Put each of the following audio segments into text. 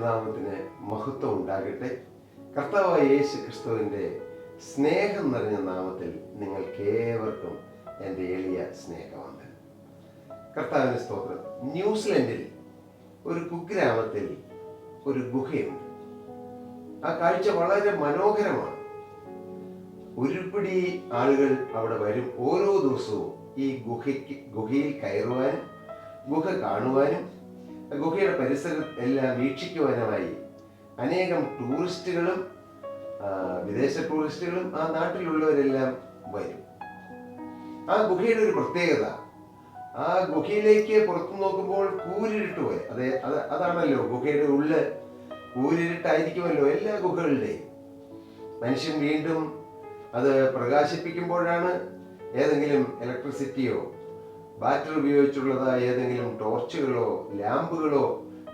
തിരുനാമത്തിന് മഹത്വം ഉണ്ടാകട്ടെ. കർത്താവായ യേശു ക്രിസ്തുവിൻ്റെ സ്നേഹം നിറഞ്ഞ നാമത്തിൽ നിങ്ങൾക്കേവർക്കും എൻ്റെ എളിയ സ്നേഹവന്ദനം. കർത്താവിന് സ്തോത്രം. ന്യൂസിലൻഡിൽ ഒരു കുഗ്രാമത്തിൽ ഒരു ഗുഹയുണ്ട്. ആ കാഴ്ച വളരെ മനോഹരമാണ്. ഒരുപിടി ആളുകൾ അവിടെ വരും. ഓരോ ദിവസവും ഈ ഗുഹയിൽ കയറുവാനും ഗുഹ കാണുവാനും ഗുഹയുടെ പരിസരം എല്ലാം വീക്ഷിക്കുവാനുമായി അനേകം ടൂറിസ്റ്റുകളും വിദേശ ടൂറിസ്റ്റുകളും ആ നാട്ടിലുള്ളവരെല്ലാം വരും. ആ ഗുഹയുടെ ഒരു പ്രത്യേകത, ആ ഗുഹയിലേക്ക് പുറത്തു നോക്കുമ്പോൾ കൂരിരുട്ട് പോലെ, അതാണല്ലോ ഗുഹയുടെ ഉള്ളിൽ കൂരിരുട്ടായിരിക്കുമല്ലോ എല്ലാ ഗുഹകളുടെയും. മനുഷ്യൻ വീണ്ടും അത് പ്രകാശിപ്പിക്കുമ്പോഴാണ് ഏതെങ്കിലും ഇലക്ട്രിസിറ്റിയോ ബാറ്ററി ഉപയോഗിച്ചുള്ളതായ ഏതെങ്കിലും ടോർച്ചുകളോ ലാമ്പുകളോ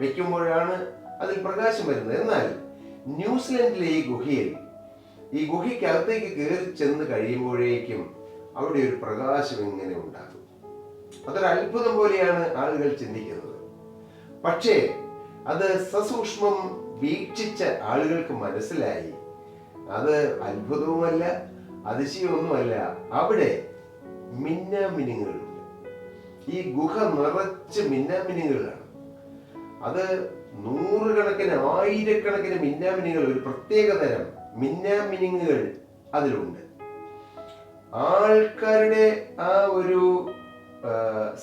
വെക്കുമ്പോഴാണ് അതിൽ പ്രകാശം വരുന്നത്. എന്നാൽ ന്യൂസിലൻഡിലെ ഈ ഗുഹയ്ക്കകത്തേക്ക് കയറി ചെന്ന് കഴിയുമ്പോഴേക്കും അവിടെ ഒരു പ്രകാശം ഇങ്ങനെ ഉണ്ടാകും. അതൊരു അത്ഭുതം പോലെയാണ് ആളുകൾ ചിന്തിക്കുന്നത്. പക്ഷേ അത് സസൂക്ഷ്മം വീക്ഷിച്ച ആളുകൾക്ക് മനസ്സിലായി അത് അത്ഭുതവുമല്ല, അതിശയമൊന്നുമല്ല. അവിടെ മിന്നാമിനുങ്ങളുണ്ട്. ഈ ഗുഹ നിറച്ച് മിന്നാമിനുകളാണ്. അത് നൂറുകണക്കിന് ആയിരക്കണക്കിന് മിന്നാമിനുകൾ, ഒരു പ്രത്യേക തരം മിന്നാമിനുങ്ങൾ അതിലുണ്ട്. ആൾക്കാരുടെ ആ ഒരു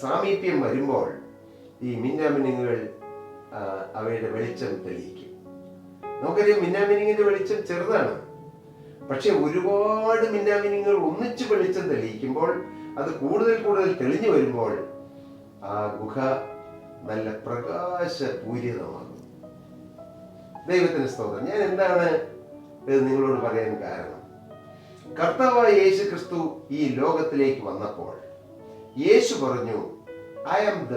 സാമീപ്യം വരുമ്പോൾ ഈ മിന്നാമിനുകൾ അവയുടെ വെളിച്ചം തെളിയിക്കും. നമുക്കറിയാം, മിന്നാമിനുങ്ങിന്റെ വെളിച്ചം ചെറുതാണ്. പക്ഷെ ഒരുപാട് മിന്നാമിനുങ്ങൾ ഒന്നിച്ച് വെളിച്ചം തെളിയിക്കുമ്പോൾ, അത് കൂടുതൽ തെളിഞ്ഞു വരുമ്പോൾ ആ ഗുഹ നല്ല പ്രകാശപൂരിതമാകും. ദൈവത്തിന് സ്തോത്രം. ഞാൻ എന്താണ് ഇത് നിങ്ങളോട് പറയാൻ കാരണം? കർത്താവായ യേശു ക്രിസ്തു ഈ ലോകത്തിലേക്ക് വന്നപ്പോൾ യേശു പറഞ്ഞു, I am the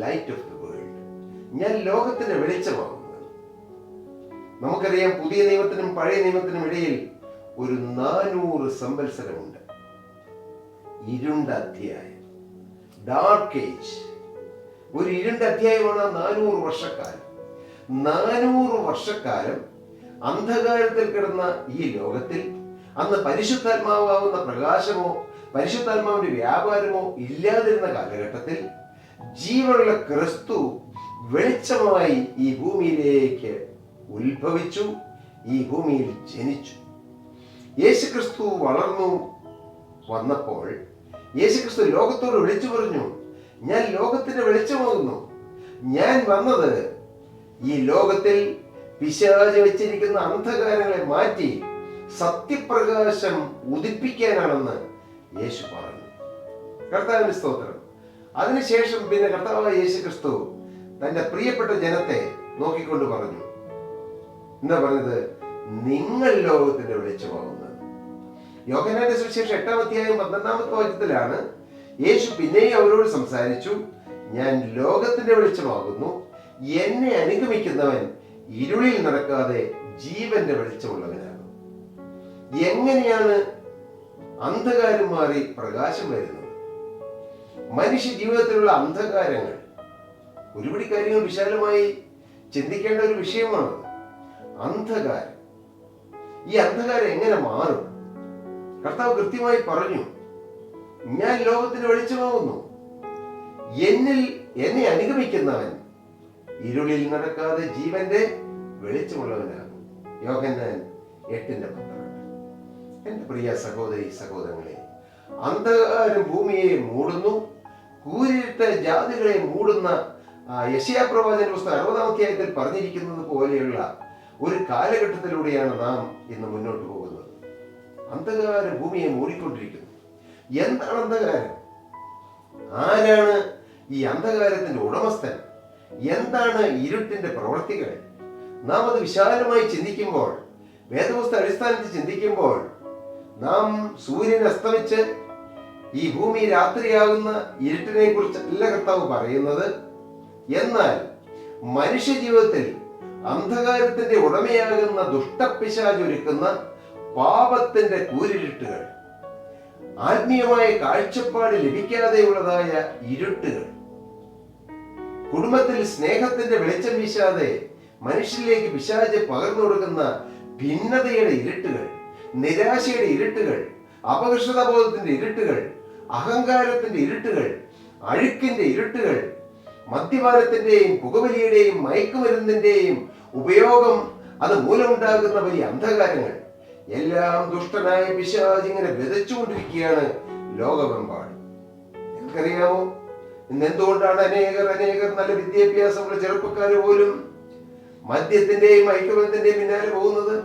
light of the world. ഞാൻ ലോകത്തിന്റെ വെളിച്ചമാകുന്നത്. നമുക്കറിയാം, പുതിയ നിയമത്തിനും പഴയ നിയമത്തിനും ഇടയിൽ ഒരു 400 സംവത്സരമുണ്ട്. ഇരുണ്ട അധ്യായം, ഡാർക്ക് ഏജ്. ഒരു ഇരുണ്ട അധ്യായമാണ് 400 വർഷക്കാലം. 400 വർഷക്കാലം അന്ധകാരത്തിൽ കിടന്ന ഈ ലോകത്തിൽ അന്ന് പരിശുദ്ധാത്മാവാകുന്ന പ്രകാശമോ പരിശുദ്ധാത്മാവിന്റെ വ്യാപാരമോ ഇല്ലാതിരുന്ന കാലഘട്ടത്തിൽ ജീവനുള്ള ക്രിസ്തു വെളിച്ചമായി ഈ ഭൂമിയിലേക്ക് ഉത്ഭവിച്ചു, ഈ ഭൂമിയിൽ ജനിച്ചു. യേശുക്രിസ്തു വളർന്നു വന്നപ്പോൾ യേശുക്രിസ്തു ലോകത്തോട് വിളിച്ചു പറഞ്ഞു, ഞാൻ ലോകത്തിന്റെ വെളിച്ചമാകുന്നു. ഞാൻ വന്നത് ഈ ലോകത്തിൽ പിശാച് വെച്ചിരിക്കുന്ന അന്ധകാരങ്ങളെ മാറ്റി സത്യപ്രകാശം ഉദിപ്പിക്കാനാണെന്ന് യേശു പറഞ്ഞു. കർത്താവിന്റെ സ്തോത്രം. അതിനുശേഷം പിന്നെ കർത്താവായ യേശുക്രിസ്തു തന്റെ പ്രിയപ്പെട്ട ജനത്തെ നോക്കിക്കൊണ്ട് പറഞ്ഞു, എന്താ പറഞ്ഞത്? നിങ്ങൾ ലോകത്തിന്റെ വെളിച്ചമാകുന്നത്. യോഹന്നാന്റെ സുവിശേഷം 8-ാം അധ്യായം 12-ാമത്തെ വാക്യത്തിലാണ് യേശു പിന്നെയും അവരോട് സംസാരിച്ചു, ഞാൻ ലോകത്തിന്റെ വെളിച്ചമാകുന്നു. എന്നെ അനുഗമിക്കുന്നവൻ ഇരുളിൽ നടക്കാതെ ജീവന്റെ വെളിച്ചമുള്ളവനാകും. എങ്ങനെയാണ് അന്ധകാരം മാറി പ്രകാശം വരുന്നത്? മനുഷ്യ ജീവിതത്തിലുള്ള അന്ധകാരങ്ങൾ, ഒരുപടി കാര്യങ്ങൾ വിശാലമായി ചിന്തിക്കേണ്ട ഒരു വിഷയമാണ് അന്ധകാരം. ഈ അന്ധകാരം എങ്ങനെ മാറും? കർത്താവ് കൃത്യമായി പറഞ്ഞു, ഞാൻ ലോകത്തിന് വെളിച്ചമാകുന്നു. എന്നെ അനുഗമിക്കുന്നവൻ ഇരുളിൽ നടക്കാതെ ജീവന്റെ വെളിച്ചമുള്ളവനാകും. യോഹന്നാൻ 8:12. എന്റെ പ്രിയ സഹോദരി സഹോദരങ്ങളെ, അന്ധകാരം ഭൂമിയെ മൂടുന്നു, കൂരിരുട്ട് ജാതികളെ മൂടുന്ന യെശയ്യാ പ്രവാചകന്റെ പുസ്തകം 60-ാം അധ്യായത്തിൽ പറഞ്ഞിരിക്കുന്നത് പോലെയുള്ള ഒരു കാലഘട്ടത്തിലൂടെയാണ് നാം ഇന്ന് മുന്നോട്ട് പോകുന്നത്. അന്ധകാരം ഭൂമിയെ മൂടിക്കൊണ്ടിരിക്കുന്നു. എന്താണ് അന്ധകാരം? ആരാണ് ഈ അന്ധകാരത്തിന്റെ ഉടമസ്ഥൻ? എന്താണ് ഇരുട്ടിന്റെ പ്രവൃത്തികൾ? നാം അത് വിശാലമായി ചിന്തിക്കുമ്പോൾ, വേദപുസ്തക അടിസ്ഥാനത്തിൽ ചിന്തിക്കുമ്പോൾ, നാം സൂര്യൻ അസ്തമിച്ച് ഈ ഭൂമി രാത്രിയാകുന്ന ഇരുട്ടിനെ കുറിച്ചല്ല കർത്താവ് പറയുന്നത്. എന്നാൽ മനുഷ്യ ജീവിതത്തിൽ അന്ധകാരത്തിന്റെ ഉടമയാകുന്ന ദുഷ്ടപ്പിശാചൊരുക്കുന്ന പാപത്തിന്റെ കൂരിരുട്ടുകൾ, ആത്മീയമായ കാഴ്ചപ്പാട് ലഭിക്കാതെയുള്ളതായ ഇരുട്ടുകൾ, കുടുംബത്തിൽ സ്നേഹത്തിന്റെ വെളിച്ചം വീശാതെ മനുഷ്യരിലേക്ക് പിശാച് പകർന്നു കൊടുക്കുന്ന ഭിന്നതയുടെ ഇരുട്ടുകൾ, നിരാശയുടെ ഇരുട്ടുകൾ, അപകർഷതാബോധത്തിന്റെ ഇരുട്ടുകൾ, അഹങ്കാരത്തിന്റെ ഇരുട്ടുകൾ, അഴുക്കിന്റെ ഇരുട്ടുകൾ, മദ്യപാനത്തിന്റെയും പുകവലിയുടെയും മയക്കുമരുന്നിന്റെയും ഉപയോഗം അത് മൂലമുണ്ടാകുന്ന വലിയ അന്ധകാരങ്ങൾ എല്ലാം ദുഷ്ടനായ പിശാച് ഇങ്ങനെ വിതച്ചുകൊണ്ടിരിക്കുകയാണ് ലോകമെമ്പാടും. നിങ്ങൾക്കറിയാമോ ഇന്ന് എന്തുകൊണ്ടാണ് അനേകർ നല്ല വിദ്യാഭ്യാസമുള്ള ചെറുപ്പക്കാർ പോലും മദ്യത്തിന്റെയും മയക്കുമരുന്നിന്റെയും പിന്നാലെ പോകുന്നത്?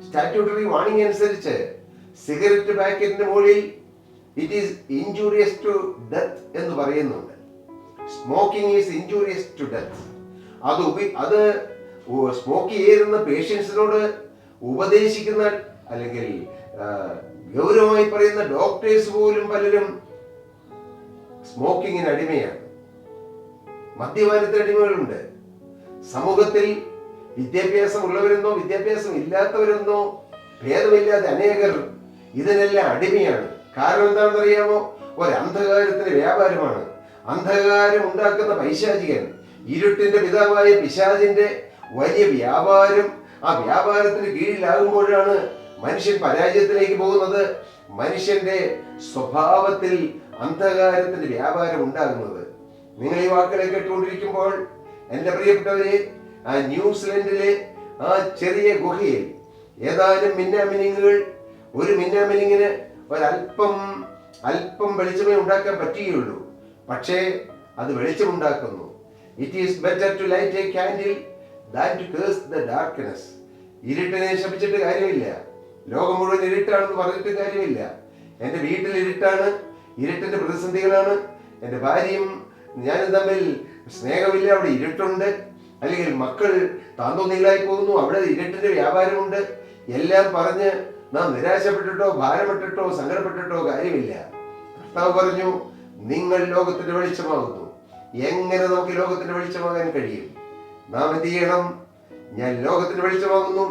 സ്റ്റാറ്റ്യൂട്ടറി വാണിംഗ് അനുസരിച്ച് സിഗരറ്റ് പാക്കറ്റിന്റെ മുകളിൽ it is injurious to death എന്ന് പറയുന്നുണ്ട്. Smoking is injurious to death. അത് സ്മോക്ക് ചെയ്യുന്ന പേഷ്യൻസിനോട് ഉപദേശിക്കുന്ന അല്ലെങ്കിൽ ഗൗരവമായി പറയുന്ന ഡോക്ടേഴ്സ് പോലും പലരും സ്മോക്കിങ്ങിന് അടിമയാണ്. മദ്യപാനത്തിന് അടിമകളുണ്ട്. സമൂഹത്തിൽ വിദ്യാഭ്യാസമുള്ളവരെന്നോ വിദ്യാഭ്യാസം ഇല്ലാത്തവരെന്നോ ഭേദമില്ലാതെ അനേകർ ഇതിനെല്ലാം അടിമയാണ്. കാരണം എന്താണെന്ന് അറിയാമോ? ഒരന്ധകാരത്തിന്റെ വ്യാപാരമാണ്. അന്ധകാരം ഉണ്ടാക്കുന്ന പൈശാചികൻ, ഇരുട്ടിന്റെ പിതാവായ പിശാചിന്റെ വലിയ വ്യാപാരം, ആ വ്യാപാരത്തിന് കീഴിലാകുമ്പോഴാണ് മനുഷ്യൻ പരാജയത്തിലേക്ക് പോകുന്നത്. മനുഷ്യന്റെ സ്വഭാവത്തിൽ അന്ധകാരത്തിന്റെ വ്യാപാരം ഉണ്ടാകുന്നത്. നിങ്ങൾ ഈ വാക്കുകളെ കേട്ടുകൊണ്ടിരിക്കുമ്പോൾ എൻ്റെ പ്രിയപ്പെട്ടവരെ, ആ ന്യൂസിലൻഡിലെ ആ ചെറിയ ഗുഹയിൽ ഏതാനും മിന്നാമിനിങ്ങുകൾ, ഒരു മിന്നാമിനിങ്ങിന് അല്പം വെളിച്ചമേ ഉണ്ടാക്കാൻ പറ്റുകയുള്ളൂ. പക്ഷേ അത് വെളിച്ചമുണ്ടാക്കുന്നു. It is better to light a candle than to curse the darkness. ഇരുട്ടിനെ ശപിച്ചിട്ട് കാര്യമില്ല. ലോകം മുഴുവൻ ഇരുട്ടാണെന്ന് പറഞ്ഞിട്ട് കാര്യമില്ല. എൻ്റെ വീട്ടിൽ ഇരുട്ടാണ്, ഇരുട്ടിന്റെ പ്രതിസന്ധികളാണ്. എൻ്റെ ഭാര്യയും ഞാനും തമ്മിൽ സ്നേഹമില്ല, അവിടെ ഇരുട്ടുണ്ട്. അല്ലെങ്കിൽ മക്കൾ താന്തോന്നികളായി പോകുന്നു, അവിടെ ഇരുട്ടിന്റെ വ്യാപാരമുണ്ട്. എല്ലാം പറഞ്ഞ് നാം നിരാശപ്പെട്ടിട്ടോ ഭാരപ്പെട്ടിട്ടോ സങ്കടപ്പെട്ടിട്ടോ കാര്യമില്ല. കർത്താവ് പറഞ്ഞു, നിങ്ങൾ ലോകത്തിന്റെ വെളിച്ചമാകുന്നു. എങ്ങനെ നമുക്ക് ലോകത്തിന്റെ വെളിച്ചമാകാൻ കഴിയും? നാം എന്ത് ചെയ്യണം? ഞാൻ ലോകത്തിന്റെ വെളിച്ചമാകുന്നു.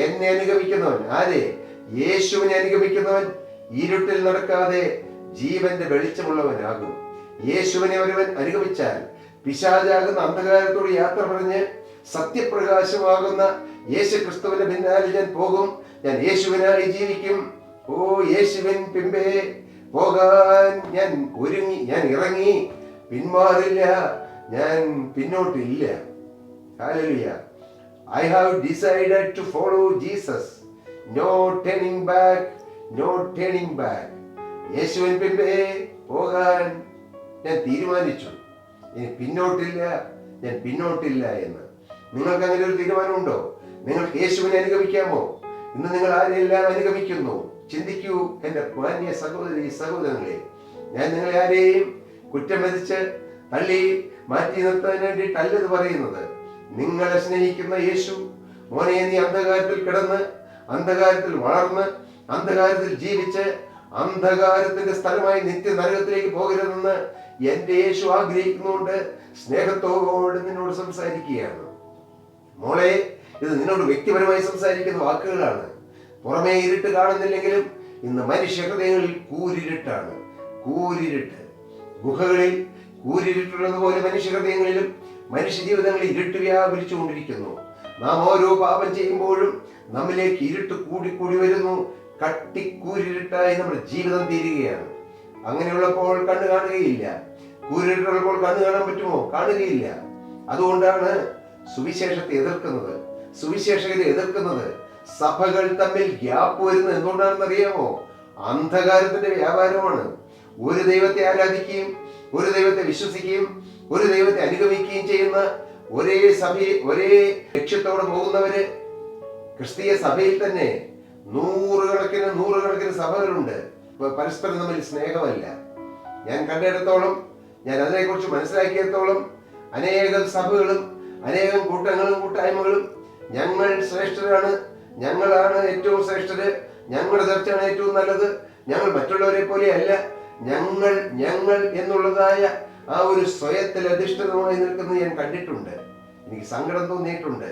എന്നെ അനുഗമിക്കുന്നവൻ, ആരെ? യേശുവിനെ അനുഗമിക്കുന്നവൻ ഇരുട്ടിൽ നടക്കാതെ ജീവന്റെ വെളിച്ചമുള്ളവനാകും. യേശുവിനെ ഒരുവൻ അനുഗമിച്ചാൽ പിശാചാകുന്ന അന്ധകാരത്തോട് യാത്ര പറഞ്ഞ് സത്യപ്രകാശമാകുന്ന യേശു ക്രിസ്തുവിന്റെ പിന്നാലെ ഞാൻ പോകും. ഞാൻ യേശുവിനായി ജീവിക്കും. ഓ യേശുവിൻ പിമ്പേ പോകാൻ ഞാൻ ഇറങ്ങി, പിന്മാറില്ല, ഞാൻ പിന്നോട്ടില്ല. Hallelujah. I have decided to follow Jesus. No turning back, no turning back. യേശുവിൻ പിമ്പേ പോകാൻ ഞാൻ തീരുമാനിച്ചു. ഇനി ഞാൻ പിന്നോട്ടില്ല എന്ന്. നിങ്ങൾക്ക് അങ്ങനെ ഒരു തീരുമാനമുണ്ടോ? നിങ്ങൾക്ക് യേശുവിനെ അനുഗമിക്കാമോ? ഇന്ന് നിങ്ങൾ ആരെയെല്ലാം അനുഗമിക്കുന്നു? ചിന്തിക്കൂ എൻ്റെ മാന്യ സഹോദരങ്ങളെ. ഞാൻ നിങ്ങളെ ആരെയും കുറ്റം വിധിച്ച് തള്ളി മാറ്റി നിർത്താൻ വേണ്ടിയിട്ടല്ലത് പറയുന്നത്. നിങ്ങളെ സ്നേഹിക്കുന്ന യേശു, മോനെ നീ അന്ധകാരത്തിൽ കിടന്ന്, അന്ധകാരത്തിൽ വളർന്ന്, അന്ധകാരത്തിൽ ജീവിച്ച്, അന്ധകാരത്തിന്റെ സ്ഥലമായി നിത്യ നരകത്തിലേക്ക് പോകരുതെന്ന് എന്റെ യേശു ആഗ്രഹിക്കുന്നുകൊണ്ട് സ്നേഹത്തോട് നിന്നോട് സംസാരിക്കുകയാണ്. മോളെ, ഇത് നിന്നോട് വ്യക്തിപരമായി സംസാരിക്കുന്ന വാക്കുകളാണ്. പുറമേ ഇരുട്ട് കാണുന്നില്ലെങ്കിലും ഇന്ന് മനുഷ്യ ഹൃദയങ്ങളിൽ കൂരിരുട്ടാണ്. കൂരിരുട്ട്. ഗുഹകളിൽ കൂരിരുട്ടുള്ളതുപോലെ മനുഷ്യ ഹൃദയങ്ങളിലും മനുഷ്യ ജീവിതങ്ങളിൽ ഇരുട്ട് വ്യാപരിച്ചുകൊണ്ടിരിക്കുന്നു. നാം ഓരോ പാപം ചെയ്യുമ്പോഴും നമ്മിലേക്ക് ഇരുട്ട് കൂടി വരുന്നു. കട്ടിക്കൂരിരുട്ടായി നമ്മുടെ ജീവിതം തീരുകയാണ്. അങ്ങനെയുള്ളപ്പോൾ കണ്ണ് കാണുകയില്ല. കൂരിരുട്ടുള്ളപ്പോൾ കണ്ണ് കാണാൻ പറ്റുമോ? കാണുകയില്ല. അതുകൊണ്ടാണ് സുവിശേഷത്തെ എതിർക്കുന്നത്, സുവിശേഷകരെ എതിർക്കുന്നത്. സഭകൾ തമ്മിൽ ഗ്യാപ്പ് വരുന്നത് എന്തുകൊണ്ടാണെന്ന് അറിയാമോ? അന്ധകാരത്തിന്റെ വ്യാപാരമാണ്. ഒരു ദൈവത്തെ ആരാധിക്കുകയും ഒരു ദൈവത്തെ വിശ്വസിക്കുകയും ഒരു ദൈവത്തെ അനുഗമിക്കുകയും ചെയ്യുന്ന ഒരേ ലക്ഷ്യത്തോടെ പോകുന്നവര് ക്രിസ്തീയ സഭയിൽ തന്നെ നൂറുകണക്കിന് സഭകളുണ്ട്. പരസ്പരം തമ്മിൽ സ്നേഹമല്ല. ഞാൻ കണ്ടിടത്തോളം, ഞാൻ അതിനെക്കുറിച്ച് മനസ്സിലാക്കിയിടത്തോളം അനേകം സഭകളും അനേകം കൂട്ടങ്ങളും കൂട്ടായ്മകളും ഞങ്ങൾ ശ്രേഷ്ഠരാണ്, ഞങ്ങളാണ് ഏറ്റവും ശ്രേഷ്ഠര്, ഞങ്ങളുടെ ചർച്ചയാണ് ഏറ്റവും നല്ലത്, ഞങ്ങൾ മറ്റുള്ളവരെ പോലെ അല്ല, ഞങ്ങൾ എന്നുള്ളതായ ആ ഒരു സ്വയത്തിൽ അധിഷ്ഠിതമായി നിൽക്കുന്നത് ഞാൻ കണ്ടിട്ടുണ്ട്. എനിക്ക് സങ്കടം തോന്നിയിട്ടുണ്ട്.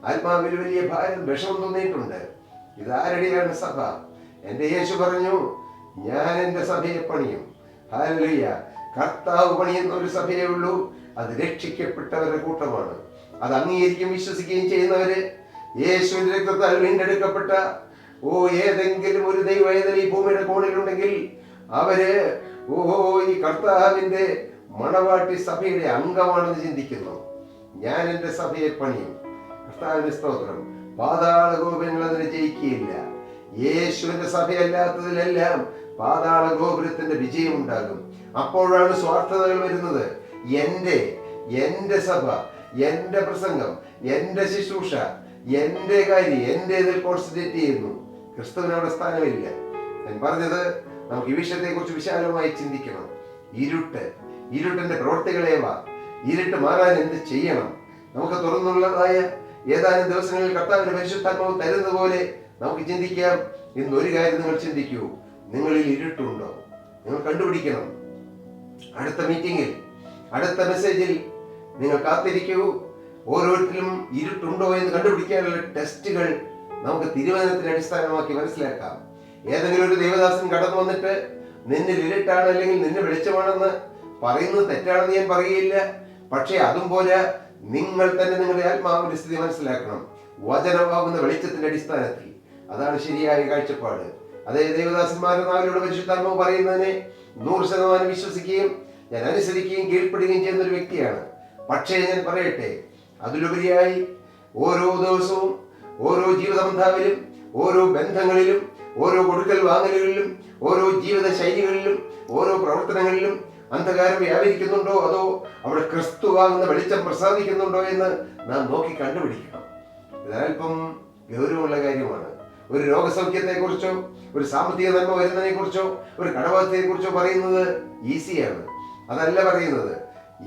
ആത്മാവിൽ വലിയ ഭാരം, വിഷമം തോന്നിയിട്ടുണ്ട്. ഇതാരുടെയാണ് സഭ? എൻ്റെ യേശു പറഞ്ഞു, ഞാൻ എൻ്റെ സഭയെ പണിയും. ഹല്ലേലൂയ. കർത്താവ് പണിയുന്ന ഒരു സഭയേ ഉള്ളൂ. അത് രക്ഷിക്കപ്പെട്ടവരുടെ കൂട്ടമാണ്. അത് അംഗീകരിക്കുകയും വിശ്വസിക്കുകയും ചെയ്യുന്നവര്, യേശുവിന്റെ രക്തത്താൽ വീണ്ടെടുക്കപ്പെട്ട ഏതെങ്കിലും ഒരു ദൈവവേദന ഈ ഭൂമിയുടെ കോണിലുണ്ടെങ്കിൽ അവര് ഈ കർത്താവിന്റെ മണവാട്ടി സഭയുടെ അംഗമാണെന്ന് ചിന്തിക്കുന്നു. ഞാൻ എന്റെ സഭയെ പണിയും. കർത്താവിന്റെ സ്തോത്രം. പാതാള ഗോപുരങ്ങൾ അതിനെ ജയിക്കുകയില്ല. യേശുവിന്റെ സഭയല്ലാത്തതിലെല്ലാം പാതാള ഗോപുരത്തിന്റെ വിജയം ഉണ്ടാകും. അപ്പോഴാണ് സ്വാർത്ഥതകൾ വരുന്നത്. എന്റെ സഭ, എന്റെ പ്രസംഗം, എന്റെ ശുശ്രൂഷ, എന്റെ കാര്യം, എന്റേതിൽ കോൺസെൻട്രേറ്റ് ചെയ്യുന്നു. ക്രിസ്തുവിന് അവിടെ സ്ഥാനമില്ല. ഞാൻ പറഞ്ഞത്, നമുക്ക് ഈ വിഷയത്തെ കുറിച്ച് വിശാലമായി ചിന്തിക്കണം. ഇരുട്ടിന്റെ പ്രവൃത്തികളേവ, ഇരുട്ട് മാറാൻ എന്ത് ചെയ്യണം? നമുക്ക് തുറന്നുള്ളതായ ഏതാനും ദിവസങ്ങളിൽ കർത്താവിന്റെ പരിശുദ്ധാത്മാവ് തരുന്നത് പോലെ നമുക്ക് ചിന്തിക്കാം. ഇന്നൊരു കാര്യം നിങ്ങൾ ചിന്തിക്കൂ, നിങ്ങളിൽ ഇരുട്ടുണ്ടോ? നിങ്ങൾ കണ്ടുപിടിക്കണം. അടുത്ത മീറ്റിംഗിൽ, അടുത്ത മെസ്സേജിൽ നിങ്ങൾ കാത്തിരിക്കൂ. ഓരോരുത്തരും ഇരുട്ടുണ്ടോ എന്ന് കണ്ടുപിടിക്കാനുള്ള ടെസ്റ്റുകൾ നമുക്ക് തിരുവചനത്തിന്റെ അടിസ്ഥാനമാക്കി മനസ്സിലാക്കാം. ഏതെങ്കിലും ഒരു ദൈവദാസൻ കടന്നു വന്നിട്ട് നിന്നിൽ ഇരുട്ടാണ് അല്ലെങ്കിൽ നിന്നെ വെളിച്ചമാണെന്ന് പറയുന്നത് തെറ്റാണെന്ന് ഞാൻ പറയുകയില്ല. പക്ഷേ അതും പോലെ നിങ്ങൾ തന്നെ നിങ്ങളുടെ ആത്മാവിന്റെ സ്ഥിതി മനസ്സിലാക്കണം. വചനമാകുന്ന വെളിച്ചത്തിന്റെ അടിസ്ഥാനത്തിൽ. അതാണ് ശരിയായ കാഴ്ചപ്പാട്. അതേ ദൈവദാസന്മാരുടെ നാവിലൂടെ പരിശുദ്ധാത്മാവ് പറയുന്നതിനെ 100% വിശ്വസിക്കുകയും ഞാൻ അനുസരിക്കുകയും കീഴ്പ്പെടുകയും ചെയ്യുന്ന ഒരു വ്യക്തിയാണ്. പക്ഷേ ഞാൻ പറയട്ടെ, അതിലുപരിയായി ഓരോ ദിവസവും ഓരോ ജീവിതബന്ധാവിലും, ഓരോ ബന്ധങ്ങളിലും, ഓരോ കൊടുക്കൽ വാങ്ങലുകളിലും, ഓരോ ജീവിത ശൈലികളിലും, ഓരോ പ്രവർത്തനങ്ങളിലും അന്ധകാരം വ്യാപരിക്കുന്നുണ്ടോ, അതോ അവിടെ ക്രിസ്തുവാകുന്ന വെളിച്ചം പ്രസാദിക്കുന്നുണ്ടോ എന്ന് നാം നോക്കി കണ്ടുപിടിക്കണം. ഇതല്പം ഗൗരവമുള്ള കാര്യമാണ്. ഒരു രോഗസൗഖ്യത്തെ കുറിച്ചോ ഒരു സാമ്പത്തിക നന്മ വരുന്നതിനെ കുറിച്ചോ ഒരു കടബാധ്യതയെ കുറിച്ചോ പറയുന്നത് ഈസിയാണ്. അതല്ല പറയുന്നത്.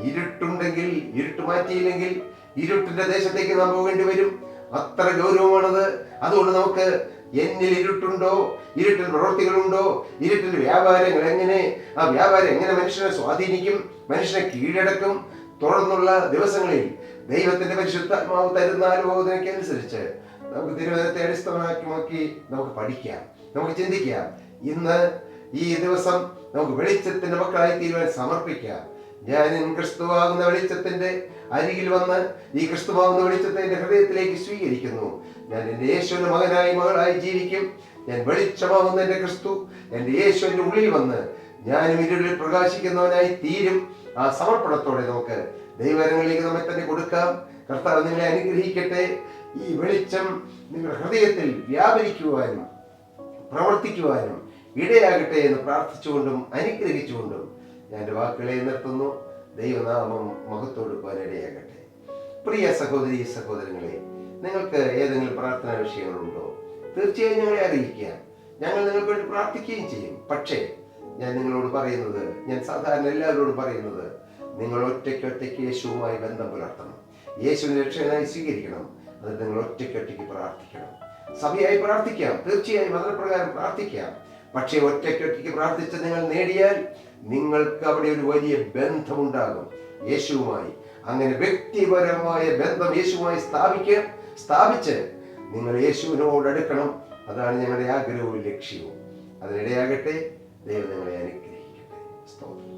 ഇരുട്ടുണ്ടെങ്കിൽ, ഇരുട്ട് മാറ്റിയില്ലെങ്കിൽ ഇരുട്ടിന്റെ ദേശത്തേക്ക് നാം പോകേണ്ടി വരും. അത്ര ഗൗരവമാണത്. അതുകൊണ്ട് നമുക്ക് എന്നിൽ ഇരുട്ടുണ്ടോ, ഇരുട്ടിൽ പ്രവൃത്തികളുണ്ടോ, ഇരുട്ടിന്റെ വ്യാപാരങ്ങൾ എങ്ങനെ, ആ വ്യാപാരം എങ്ങനെ മനുഷ്യനെ സ്വാധീനിക്കും, മനുഷ്യനെ കീഴടക്കും, തുടർന്നുള്ള ദിവസങ്ങളിൽ ദൈവത്തിന്റെ പരിശുദ്ധാത്മാവ് തരുന്ന ആലോചനയ്ക്കനുസരിച്ച് നമുക്ക് തിരുവചനത്തെ അടിസ്ഥാനമാക്കി നമുക്ക് പഠിക്കാം, നമുക്ക് ചിന്തിക്കാം. ഇന്ന് ഈ ദിവസം നമുക്ക് വെളിച്ചത്തിന്റെ മക്കളായി തീരുവാൻ സമർപ്പിക്കാം. ഞാൻ ക്രിസ്തുവാകുന്ന വെളിച്ചത്തിന്റെ അരികിൽ വന്ന് ഈ ക്രിസ്തുവാകുന്ന വെളിച്ചത്തെ എന്റെ ഹൃദയത്തിലേക്ക് സ്വീകരിക്കുന്നു. ഞാൻ എന്റെ യേശുവിന്റെ മകനായി മകളായി ജീവിക്കും. ഞാൻ വെളിച്ചമാകുന്ന എന്റെ ക്രിസ്തു എന്റെ യേശുവിന്റെ ഉള്ളിൽ വന്ന് ഞാനും ഇരുളിൽ പ്രകാശിക്കുന്നവനായി തീരും. ആ സമർപ്പണത്തോടെ നമുക്ക് ദൈവങ്ങളിലേക്ക് നമ്മെ തന്നെ കൊടുക്കാം. കർത്താവ് നിങ്ങളെ അനുഗ്രഹിക്കട്ടെ. ഈ വെളിച്ചം നിങ്ങളുടെ ഹൃദയത്തിൽ വ്യാപരിക്കുവാനും പ്രവർത്തിക്കുവാനും ഇടയാകട്ടെ എന്ന് പ്രാർത്ഥിച്ചുകൊണ്ടും അനുഗ്രഹിച്ചുകൊണ്ടും ഞാൻ എൻ്റെ വാക്കുകളെ നിർത്തുന്നു. ദൈവനാമം മഹത്വമെടുക്കുവാൻ ഇടയാകട്ടെ. പ്രിയ സഹോദരി സഹോദരങ്ങളെ, നിങ്ങൾക്ക് ഏതെങ്കിലും പ്രാർത്ഥനാ വിഷയങ്ങളുണ്ടോ? തീർച്ചയായും ഞങ്ങളെ അറിയിക്കുക. ഞങ്ങൾ നിങ്ങൾക്ക് വേണ്ടി പ്രാർത്ഥിക്കുകയും ചെയ്യും. പക്ഷേ ഞാൻ നിങ്ങളോട് പറയുന്നത്, ഞാൻ സാധാരണ എല്ലാവരോടും പറയുന്നത്, നിങ്ങൾ ഒറ്റയ്ക്ക് യേശുവുമായി ബന്ധം പുലർത്തണം. യേശുവിനെ രക്ഷകനായി സ്വീകരിക്കണം. എന്നിട്ട് നിങ്ങൾ ഒറ്റയ്ക്ക് പ്രാർത്ഥിക്കണം. സഭയായി പ്രാർത്ഥിക്കാം, തീർച്ചയായും മതപ്രകാരം പ്രാർത്ഥിക്കാം. പക്ഷേ ഒറ്റയ്ക്ക് പ്രാർത്ഥിച്ച് നിങ്ങൾ നേടിയാൽ നിങ്ങൾക്ക് അവിടെ ഒരു വലിയ ബന്ധമുണ്ടാകും യേശുവുമായി. അങ്ങനെ വ്യക്തിപരമായ ബന്ധം യേശുവുമായി സ്ഥാപിച്ച് നിങ്ങൾ യേശുവിനോട് അടുക്കണം. അതാണ് ഞങ്ങളുടെ ആഗ്രഹവും ലക്ഷ്യവും. അതിനിടയാകട്ടെ. ദൈവം നിങ്ങളെ അനുഗ്രഹിക്കട്ടെ. സ്തോത്രം.